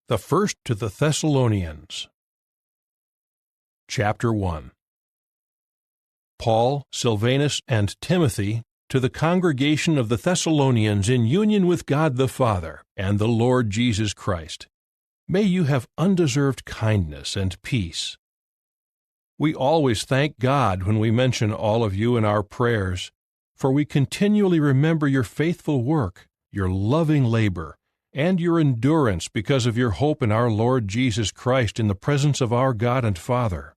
The First to the Thessalonians. Chapter 1. Paul, Silvanus, and Timothy, to the congregation of the Thessalonians in union with God the Father and the Lord Jesus Christ. May you have undeserved kindness and peace. We always thank God when we mention all of you in our prayers, for we continually remember your faithful work, your loving labor, and your endurance because of your hope in our Lord Jesus Christ in the presence of our God and Father.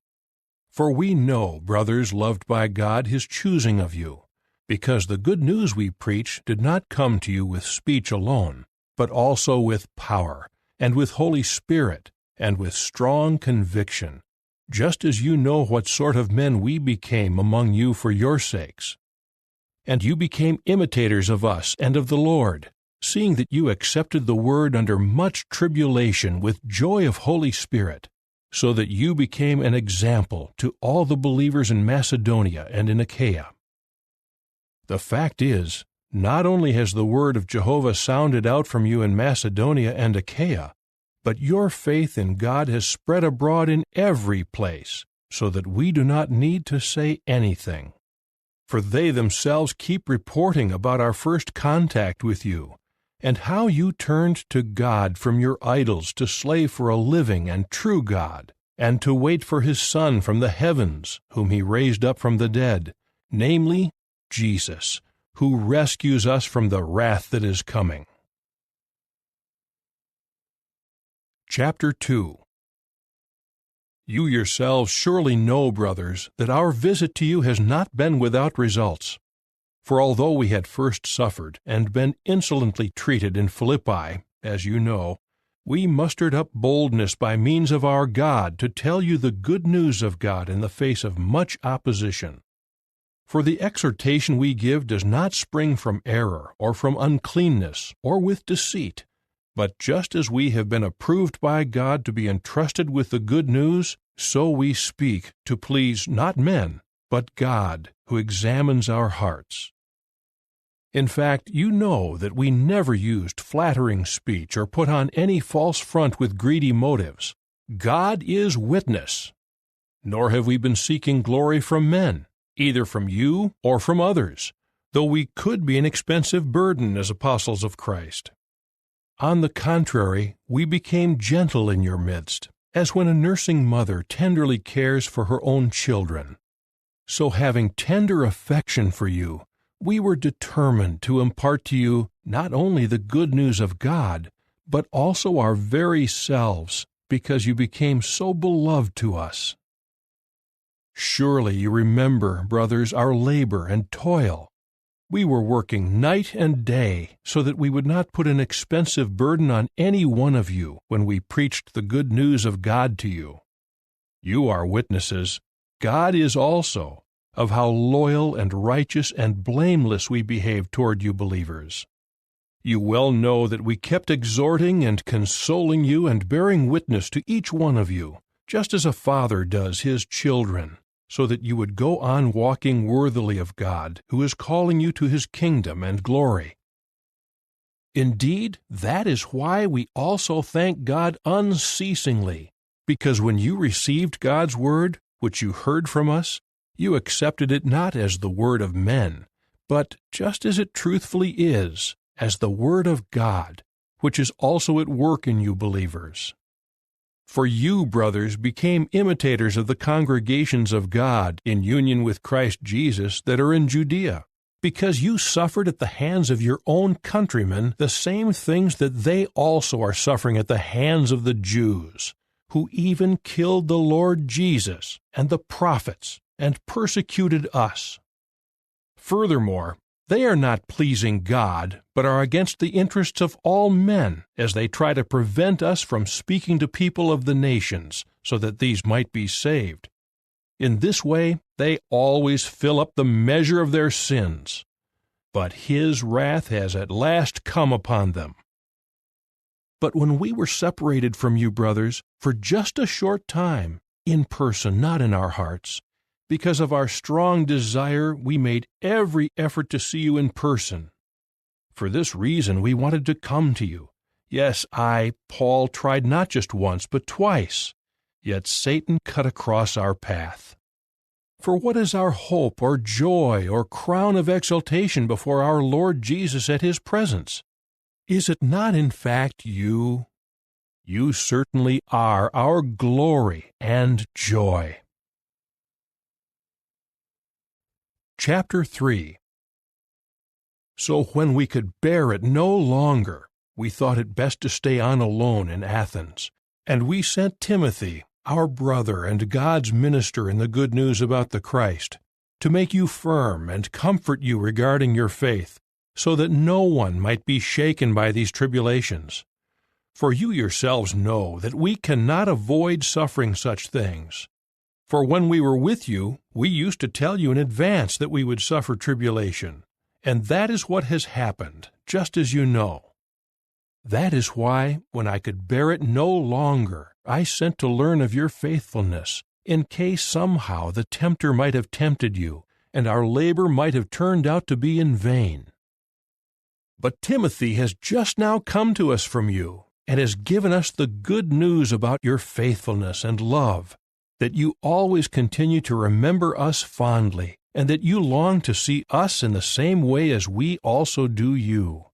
For we know, brothers loved by God, His choosing of you, because the good news we preach did not come to you with speech alone, but also with power, and with Holy Spirit, and with strong conviction, just as you know what sort of men we became among you for your sakes. And you became imitators of us and of the Lord, seeing that you accepted the word under much tribulation with joy of Holy Spirit, so that you became an example to all the believers in Macedonia and in Achaia. The fact is, not only has the word of Jehovah sounded out from you in Macedonia and Achaia, but your faith in God has spread abroad in every place, so that we do not need to say anything. For they themselves keep reporting about our first contact with you, and how you turned to God from your idols to slave for a living and true God, and to wait for His Son from the heavens, whom He raised up from the dead, namely, Jesus, who rescues us from the wrath that is coming. Chapter 2. You yourselves surely know, brothers, that our visit to you has not been without results. For although we had first suffered and been insolently treated in Philippi, as you know, we mustered up boldness by means of our God to tell you the good news of God in the face of much opposition. For the exhortation we give does not spring from error or from uncleanness or with deceit, but just as we have been approved by God to be entrusted with the good news, so we speak to please not men, but God, who examines our hearts. In fact, you know that we never used flattering speech or put on any false front with greedy motives. God is witness. Nor have we been seeking glory from men, either from you or from others, though we could be an expensive burden as apostles of Christ. On the contrary, we became gentle in your midst, as when a nursing mother tenderly cares for her own children. So having tender affection for you, we were determined to impart to you not only the good news of God, but also our very selves, because you became so beloved to us. Surely you remember, brothers, our labor and toil. We were working night and day so that we would not put an expensive burden on any one of you when we preached the good news of God to you. You are witnesses, God is also, of how loyal and righteous and blameless we behaved toward you believers. You well know that we kept exhorting and consoling you and bearing witness to each one of you, just as a father does his children, so that you would go on walking worthily of God, who is calling you to His kingdom and glory. Indeed, that is why we also thank God unceasingly, because when you received God's word, which you heard from us, you accepted it not as the word of men, but just as it truthfully is, as the word of God, which is also at work in you believers. For you, brothers, became imitators of the congregations of God in union with Christ Jesus that are in Judea, because you suffered at the hands of your own countrymen the same things that they also are suffering at the hands of the Jews, who even killed the Lord Jesus and the prophets, and persecuted us. Furthermore, they are not pleasing God, but are against the interests of all men, as they try to prevent us from speaking to people of the nations, so that these might be saved. In this way, they always fill up the measure of their sins. But His wrath has at last come upon them. But when we were separated from you, brothers, for just a short time, in person, not in our hearts, because of our strong desire, we made every effort to see you in person. For this reason we wanted to come to you, Yes, I, Paul, tried not just once, but twice. Yet Satan cut across our path. For what is our hope or joy or crown of exaltation before our Lord Jesus at His presence? Is it not in fact you? You certainly are our glory and joy. Chapter 3. So when we could bear it no longer, we thought it best to stay on alone in Athens, and we sent Timothy, our brother and God's minister in the good news about the Christ, to make you firm and comfort you regarding your faith, so that no one might be shaken by these tribulations. For you yourselves know that we cannot avoid suffering such things. For when we were with you, we used to tell you in advance that we would suffer tribulation, and that is what has happened, just as you know. That is why, when I could bear it no longer, I sent to learn of your faithfulness, in case somehow the tempter might have tempted you, and our labor might have turned out to be in vain. But Timothy has just now come to us from you, and has given us the good news about your faithfulness and love, that you always continue to remember us fondly, and that you long to see us in the same way as we also do you.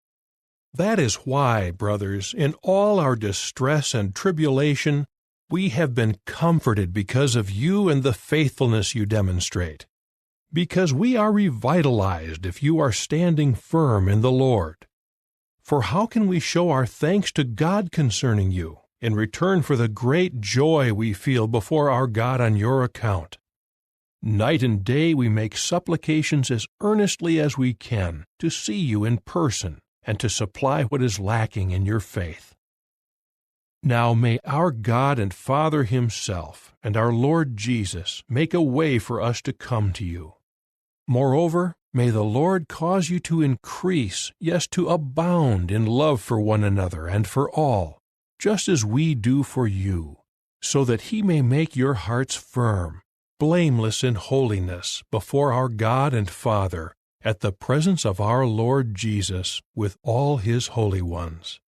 That is why, brothers, in all our distress and tribulation, we have been comforted because of you and the faithfulness you demonstrate, because we are revitalized if you are standing firm in the Lord. For how can we show our thanks to God concerning you, in return for the great joy we feel before our God on your account? Night and day we make supplications as earnestly as we can to see you in person, and to supply what is lacking in your faith. Now may our God and Father Himself and our Lord Jesus make a way for us to come to you. Moreover, may the Lord cause you to increase, yes, to abound in love for one another and for all, just as we do for you, so that He may make your hearts firm, blameless in holiness before our God and Father, at the presence of our Lord Jesus with all His holy ones.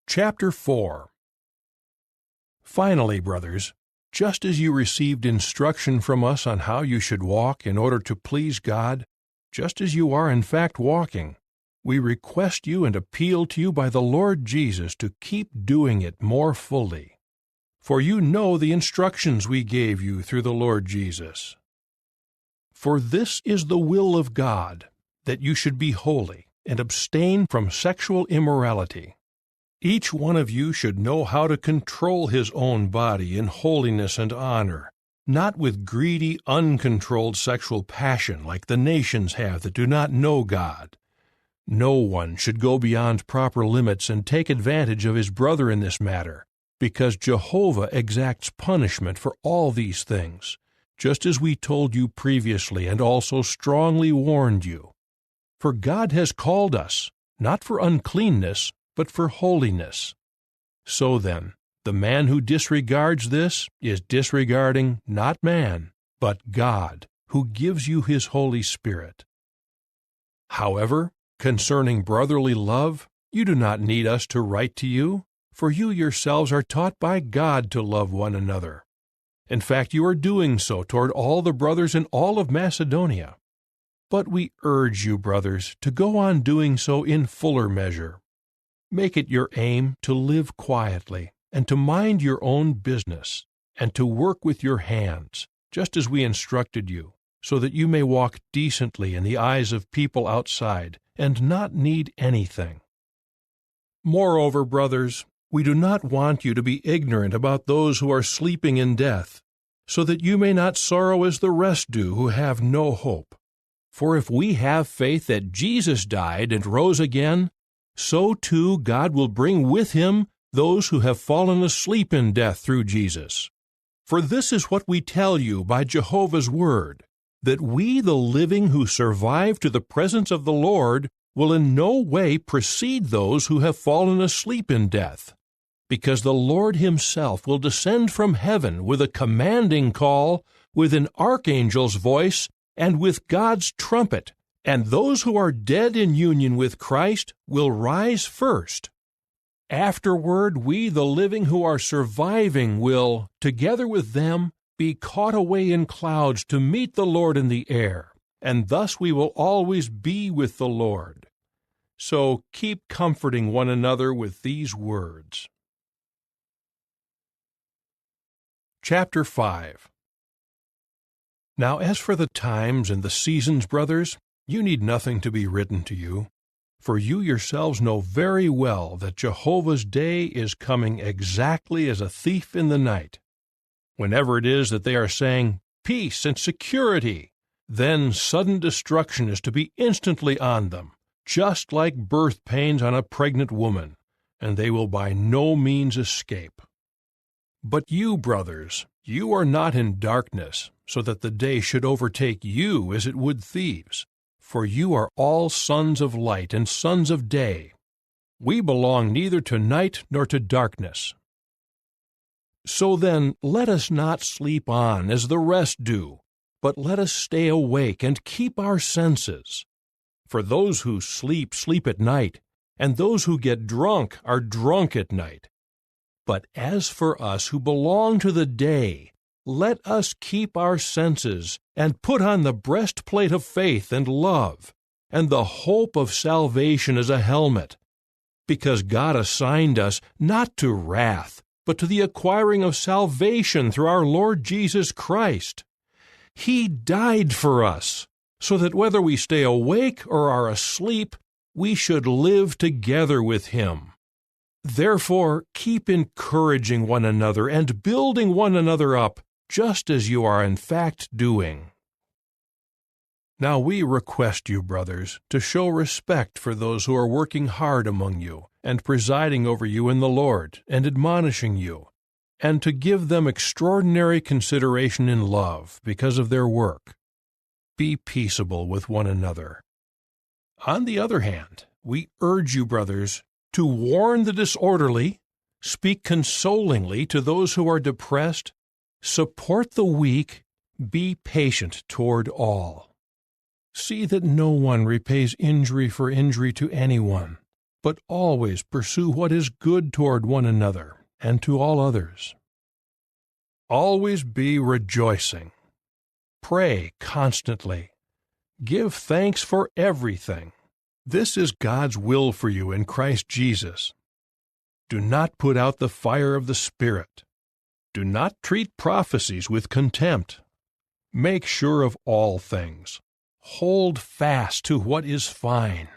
Chapter 4. Finally, brothers, just as you received instruction from us on how you should walk in order to please God, just as you are in fact walking, we request you and appeal to you by the Lord Jesus to keep doing it more fully. For you know the instructions we gave you through the Lord Jesus. For this is the will of God, that you should be holy, and abstain from sexual immorality. Each one of you should know how to control his own body in holiness and honor, not with greedy, uncontrolled sexual passion like the nations have that do not know God. No one should go beyond proper limits and take advantage of his brother in this matter, because Jehovah exacts punishment for all these things, just as we told you previously and also strongly warned you. For God has called us, not for uncleanness, but for holiness. So then, the man who disregards this is disregarding not man, but God, who gives you His Holy Spirit. However, concerning brotherly love, you do not need us to write to you, for you yourselves are taught by God to love one another. In fact, you are doing so toward all the brothers in all of Macedonia. But we urge you, brothers, to go on doing so in fuller measure. Make it your aim to live quietly, and to mind your own business, and to work with your hands, just as we instructed you, so that you may walk decently in the eyes of people outside, and not need anything. Moreover, brothers, we do not want you to be ignorant about those who are sleeping in death, so that you may not sorrow as the rest do who have no hope. For if we have faith that Jesus died and rose again, so too God will bring with Him those who have fallen asleep in death through Jesus. For this is what we tell you by Jehovah's word, that we, the living who survive to the presence of the Lord, will in no way precede those who have fallen asleep in death, because the Lord Himself will descend from heaven with a commanding call, with an archangel's voice, and with God's trumpet, And those who are dead in union with Christ will rise first. Afterward, we, the living who are surviving, will, together with them, be caught away in clouds to meet the Lord in the air, and thus we will always be with the Lord. So keep comforting one another with these words. Chapter 5. Now as for the times and the seasons, brothers, you need nothing to be written to you, for you yourselves know very well that Jehovah's day is coming exactly as a thief in the night. Whenever it is that they are saying, "Peace and security," then sudden destruction is to be instantly on them, just like birth pains on a pregnant woman, and they will by no means escape. But you, brothers, you are not in darkness, so that the day should overtake you as it would thieves. For you are all sons of light and sons of day. We belong neither to night nor to darkness. So then, let us not sleep on as the rest do, but let us stay awake and keep our senses. For those who sleep, sleep at night, and those who get drunk are drunk at night. But as for us who belong to the day, let us keep our senses and put on the breastplate of faith and love, and the hope of salvation as a helmet, because God assigned us not to wrath, but to the acquiring of salvation through our Lord Jesus Christ. He died for us, so that whether we stay awake or are asleep, we should live together with Him. Therefore, keep encouraging one another and building one another up, just as you are in fact doing. Now we request you, brothers, to show respect for those who are working hard among you, and presiding over you in the Lord, and admonishing you, and to give them extraordinary consideration in love because of their work. Be peaceable with one another. On the other hand, we urge you, brothers, to warn the disorderly, speak consolingly to those who are depressed, support the weak, be patient toward all. See that no one repays injury for injury to anyone, but always pursue what is good toward one another and to all others. Always be rejoicing. Pray constantly. Give thanks for everything. This is God's will for you in Christ Jesus. Do not put out the fire of the Spirit. Do not treat prophecies with contempt. Make sure of all things. Hold fast to what is fine.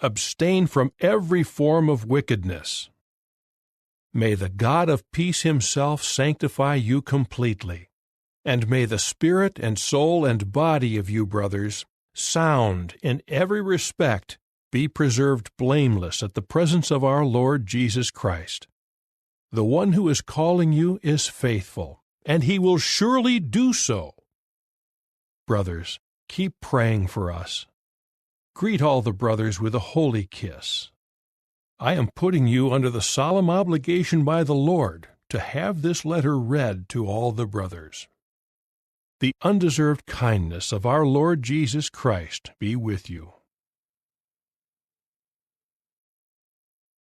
Abstain from every form of wickedness. May the God of peace Himself sanctify you completely, and may the spirit and soul and body of you, brothers, sound in every respect, be preserved blameless at the presence of our Lord Jesus Christ. The one who is calling you is faithful, and He will surely do so. Brothers, keep praying for us. Greet all the brothers with a holy kiss. I am putting you under the solemn obligation by the Lord to have this letter read to all the brothers. The undeserved kindness of our Lord Jesus Christ be with you.